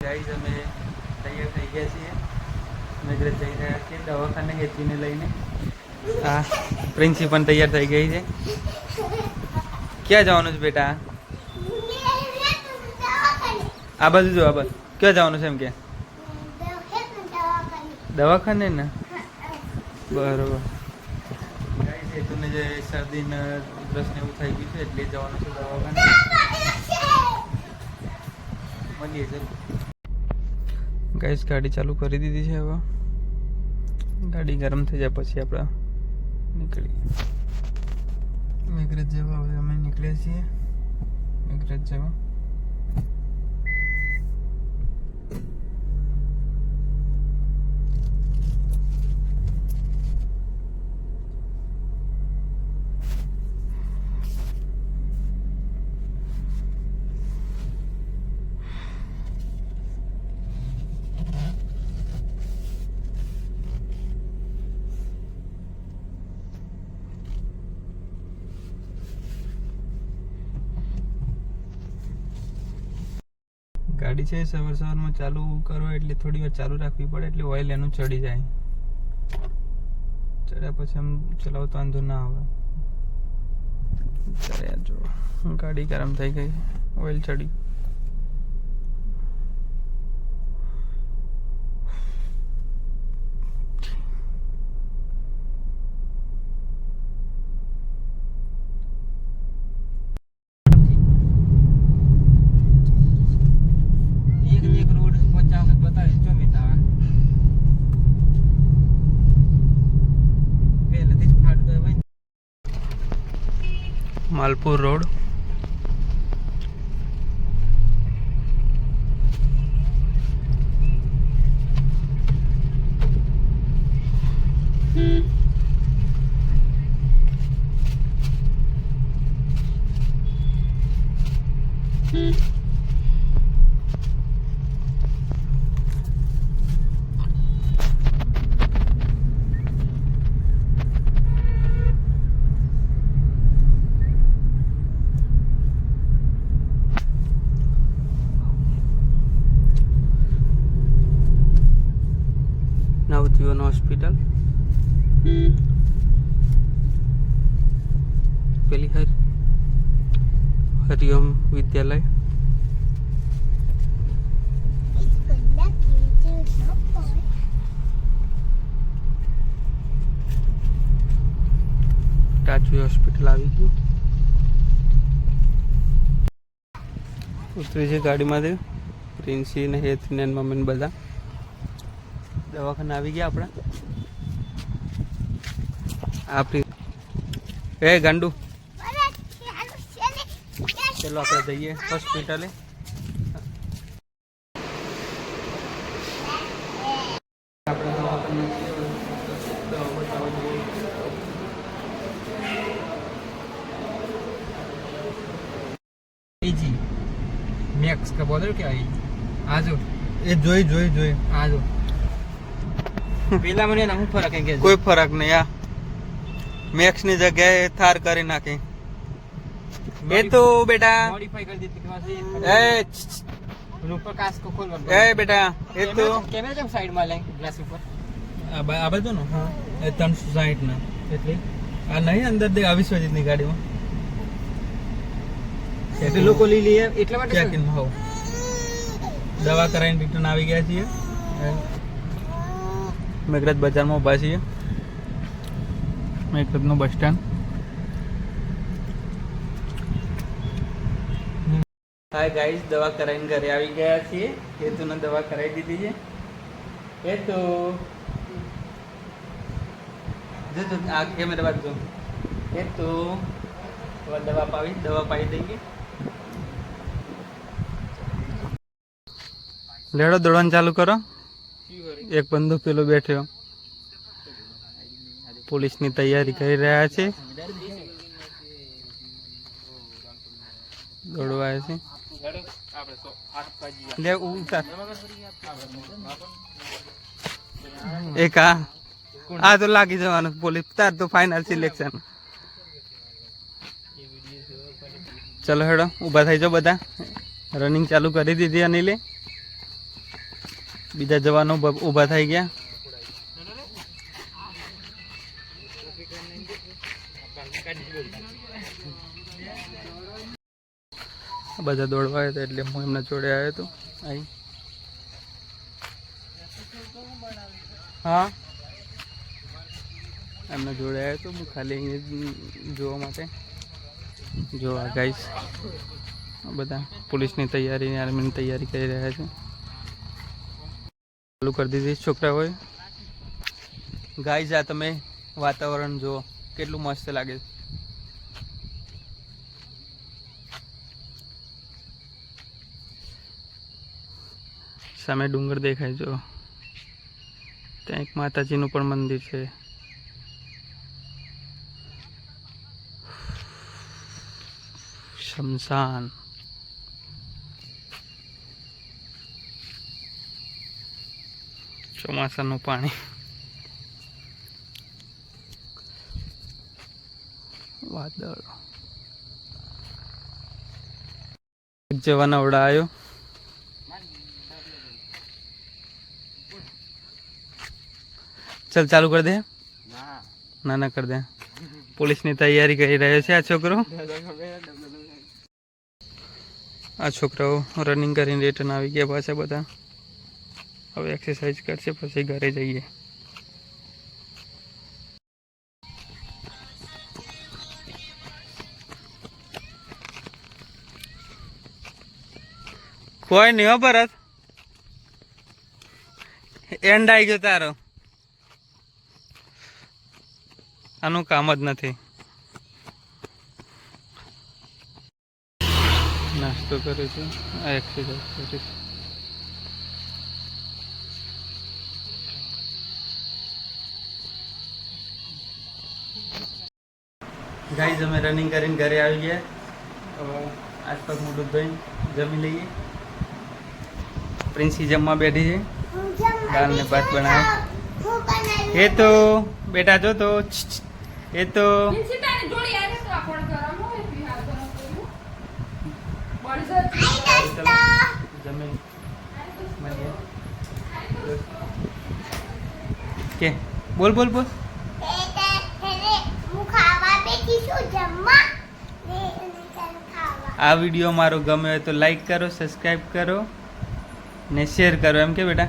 Guys અમે તૈયાર થઈ ગયા છીએ. મેઘરજ જઈ રહ્યા છીએ દવાખાને હેચીને લઈને. હા, પ્રિન્સી પણ તૈયાર થઈ ગઈ છે. ક્યાં જવાનું છે બેટા? આ બાજુ જો, આ બાજુ ક્યાં જવાનું છે? એમ કે દવાખાને ને. બરોબર. ગાઈઝ હેતુને જે શરદી ને ઉધરસ ને એવું થઈ ગયું છે એટલે જવાનું છે દવાખાને. મળીએ છે. ગાઈસ ગાડી ચાલુ કરી દીધી છે. હવે ગાડી ગરમ થઈ જાય પછી આપણે નીકળીએ. મેઘરજ જવા હવે અમે નીકળ્યા છીએ. મેઘરજ જવા ગાડી છે સવારમાં ચાલુ કરો એટલે થોડી વાર ચાલુ રાખવી પડે એટલે ઓઇલ એનું ચડી જાય. ચડ્યા પછી આમ ચલાવતો વાંધો ના આવે. ચડ્યા જો ગાડી ગરમ થઈ ગઈ, ઓઇલ ચડી. માલપુર રોડ. નવજીવન હોસ્પિટલ. પેલી હરિઓમ વિદ્યાલય. રાજવી હોસ્પિટલ આવી ગયું. ઉતરી છે ગાડીમાંથી પ્રિન્સી ને હેત ને મમ્મી બધા. દવાખાને આવી ગયા આપણે. આપણી એ ગાંડુ ચલો આપણે જઈએ હોસ્પિટલે. मैक्स का बॉर्डर क्या है? आजो ये जोई जोई जोई आजो પેલા મને ના હું ફરક હે? કોઈ ફરક નહીં. આ મેક્સ ની જગ્યાએ થાર કરી નાખી. એ તો બેટા મોડિફાઈ કરી દીધી કે એ ઉપર કાચ કો ખોલ એ બેટા એ તો કેમેરા કેમ સાઈડ માં લે ગ્લાસ ઉપર આ બાજુ નો. હા એ 360 ના એટલે આ નહીં અંદર દે આવી સ્વજીત ની ગાડીમાં એટલે લોકો લઈ લે એટલા માટે ચેક ઇન હો. દવા કરાઈને રિટર્ન આવી ગયા છીએ. મેઘરજ બજારમાં ઊભા છીએ. મેઘરજનું બસ સ્ટેન્ડ. હાય ગાઈસ, દવા કરાવીને ઘરે આવી ગયા છીએ. હેતુને દવા કરાવી દીધી છે. હેતુ જો જો આ કેમેરા બાજુ જો. હેતુ દવા પાવી દઈએ. લેડો દોડવાનું ચાલુ કરો. એક બંદો પેલો બેઠ્યો પોલીસની તૈયારી કરી રહ્યા છે. દોડવા છે. એક આ તો લાગી જવાનું પોલીસ. તાર તો ફાઇનલ સિલેક્શન. ચલો હેડો ઊભા થઈ જાઓ બધા. રનિંગ ચાલુ કરી દીધી અનિલે. બીજા જવાનો ઊભા થઈ ગયા. બધા દોડવા આવ્યા હતા એટલે હું એમના જોડે આવ્યો હતો. અહીં હા એમના જોડે આવ્યો હતો હું ખાલી જોવા માટે. જોવા ગાઈસ બધા પોલીસની તૈયારી આર્મીની તૈયારી કરી રહ્યા છે. ચાલુ કરી દીધી છોકરાઓએ. ગાઈસ આ તમે વાતાવરણ જુઓ કેટલું મસ્ત લાગે છે. સામે ડુંગર દેખાય જો. ત્યાં એક માતાજીનું પણ મંદિર છે. શમશાન. ચોમાસાનું પાણી. વાદળ. જવાના ઓડા આવ્યો. चल चालू कर दे. ना ना कर दे. पुलिस ની તૈયારી કરી રહ્યો છે આ છોકરો. આ છોકરાઓ રનિંગ કરીને રિટર્ન આવી ગયા પાછા બધા. હવે એક્સરસાઇઝ કરશે પછી ઘરે જઈએ. કોઈ નહીં હો ભરત. એન્ડ આવી ગયો તારો. આનું કામ જ નથી. નાસ્તો કરે છે આ એક્સરસાઇઝ કરે છે. ગાઈઝ અમે રનિંગ કરીને ઘરે આવી ગયા. આસપાસ મોટું ધોઈને જમી લઈએ. પ્રિન્સી જમવા બેઠી છે. દાળ ને ભાત બનાવે. એ તો બેટા જો તો એ તો કે બોલ બોલ બોલ. આ વિડીયો મારો ગમે હોય તો લાઈક કરો, સબસ્ક્રાઈબ કરો ને શેર કરો. એમ કે બેટા